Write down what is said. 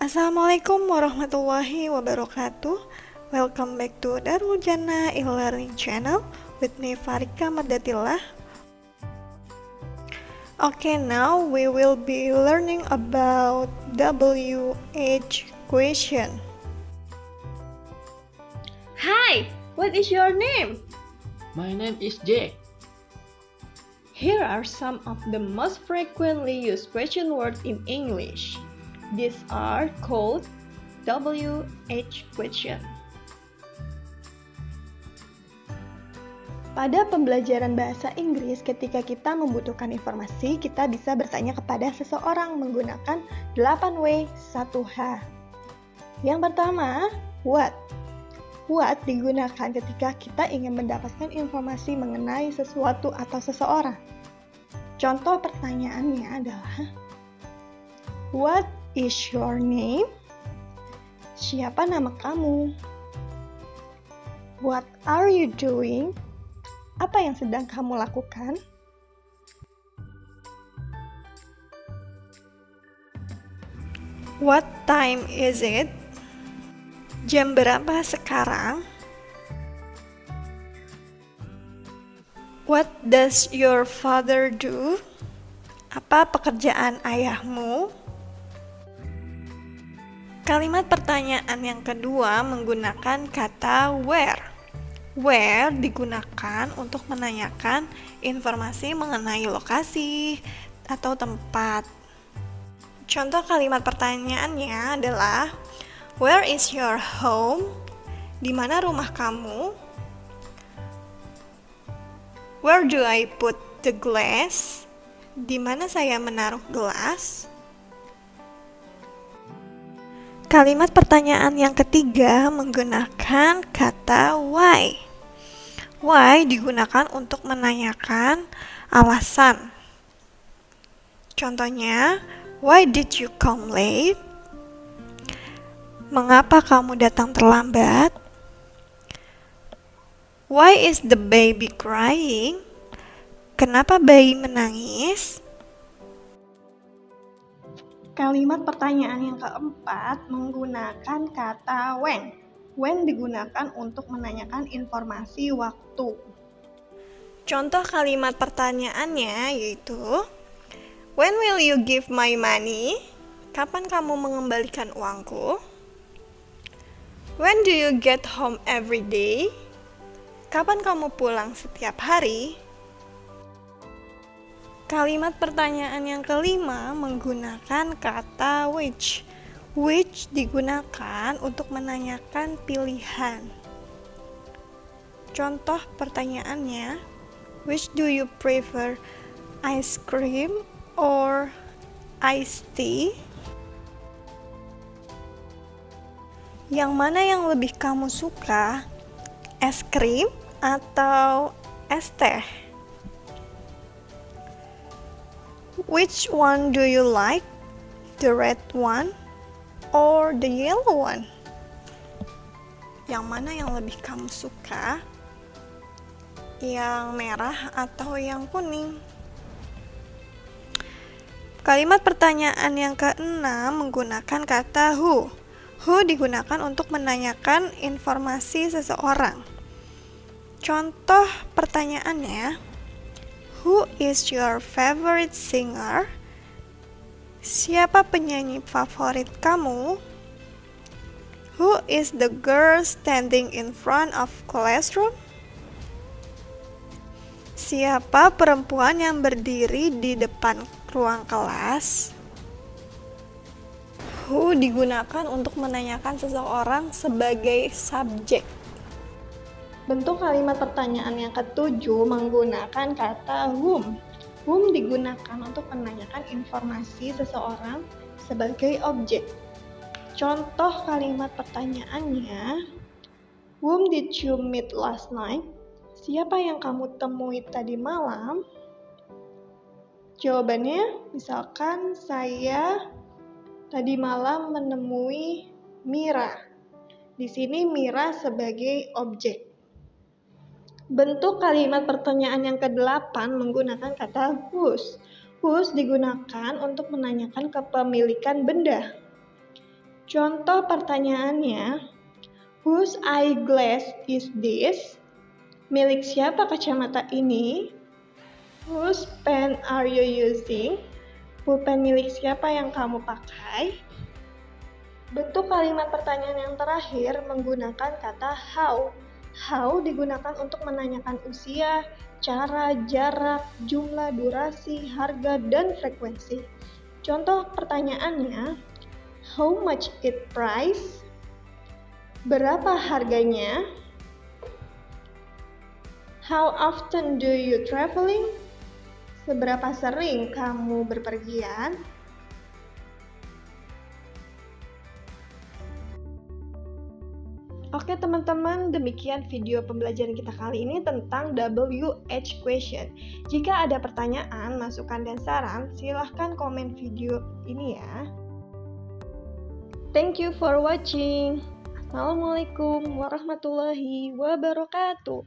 Assalamualaikum warahmatullahi wabarakatuh. Welcome back to Darul Jannah e-learning channel with me Farika Madatillah. Okay, now we will be learning about WH question. Hi, what is your name? My name is Jay. Here are some of the most frequently used question words in English. These are called WH question. Pada pembelajaran bahasa Inggris, ketika kita membutuhkan informasi, kita bisa bertanya kepada seseorang menggunakan 8W 1H. Yang pertama, what? What digunakan ketika kita ingin mendapatkan informasi mengenai sesuatu atau seseorang. Contoh pertanyaannya adalah, what is your name? Siapa nama kamu? What are you doing? Apa yang sedang kamu lakukan? What time is it? Jam berapa sekarang? What does your father do? Apa pekerjaan ayahmu? Kalimat pertanyaan yang kedua menggunakan kata where. Where digunakan untuk menanyakan informasi mengenai lokasi atau tempat. Contoh kalimat pertanyaannya adalah, where is your home? Di mana rumah kamu? Where do I put the glass? Di mana saya menaruh gelas? Kalimat pertanyaan yang ketiga menggunakan kata why. Why digunakan untuk menanyakan alasan. Contohnya, why did you come late? Mengapa kamu datang terlambat? Why is the baby crying? Kenapa bayi menangis? Kalimat pertanyaan yang keempat menggunakan kata when. When digunakan untuk menanyakan informasi waktu. Contoh kalimat pertanyaannya yaitu, when will you give my money? Kapan kamu mengembalikan uangku? When do you get home every day? Kapan kamu pulang setiap hari? Kalimat pertanyaan yang kelima menggunakan kata which. Which digunakan untuk menanyakan pilihan. Contoh pertanyaannya, which do you prefer, ice cream or iced tea? Yang mana yang lebih kamu suka, es krim atau es teh? Which one do you like, the red one or the yellow one? Yang mana yang lebih kamu suka, yang merah atau yang kuning? Kalimat pertanyaan yang keenam menggunakan kata who. Who digunakan untuk menanyakan informasi seseorang. Contoh pertanyaannya, who is your favorite singer? Siapa penyanyi favorit kamu? Who is the girl standing in front of classroom? Siapa perempuan yang berdiri di depan ruang kelas? Who digunakan untuk menanyakan seseorang sebagai subjek. Bentuk kalimat pertanyaan yang ketujuh menggunakan kata whom. Whom digunakan untuk menanyakan informasi seseorang sebagai objek. Contoh kalimat pertanyaannya, whom did you meet last night? Siapa yang kamu temui tadi malam? Jawabannya, misalkan saya tadi malam menemui Mira. Di sini Mira sebagai objek. Bentuk kalimat pertanyaan yang ke-8 menggunakan kata whose. Whose digunakan untuk menanyakan kepemilikan benda. Contoh pertanyaannya, whose eyeglass is this? Milik siapa kacamata ini? Whose pen are you using? Pulpen milik siapa yang kamu pakai? Bentuk kalimat pertanyaan yang terakhir menggunakan kata how. How digunakan untuk menanyakan usia, cara, jarak, jumlah, durasi, harga, dan frekuensi. Contoh pertanyaannya, how much it price? Berapa harganya? How often do you traveling? Seberapa sering kamu berpergian? Oke teman-teman, demikian video pembelajaran kita kali ini tentang WH question. Jika ada pertanyaan, masukan, dan saran, silahkan komen video ini ya. Thank you for watching. Assalamualaikum warahmatullahi wabarakatuh.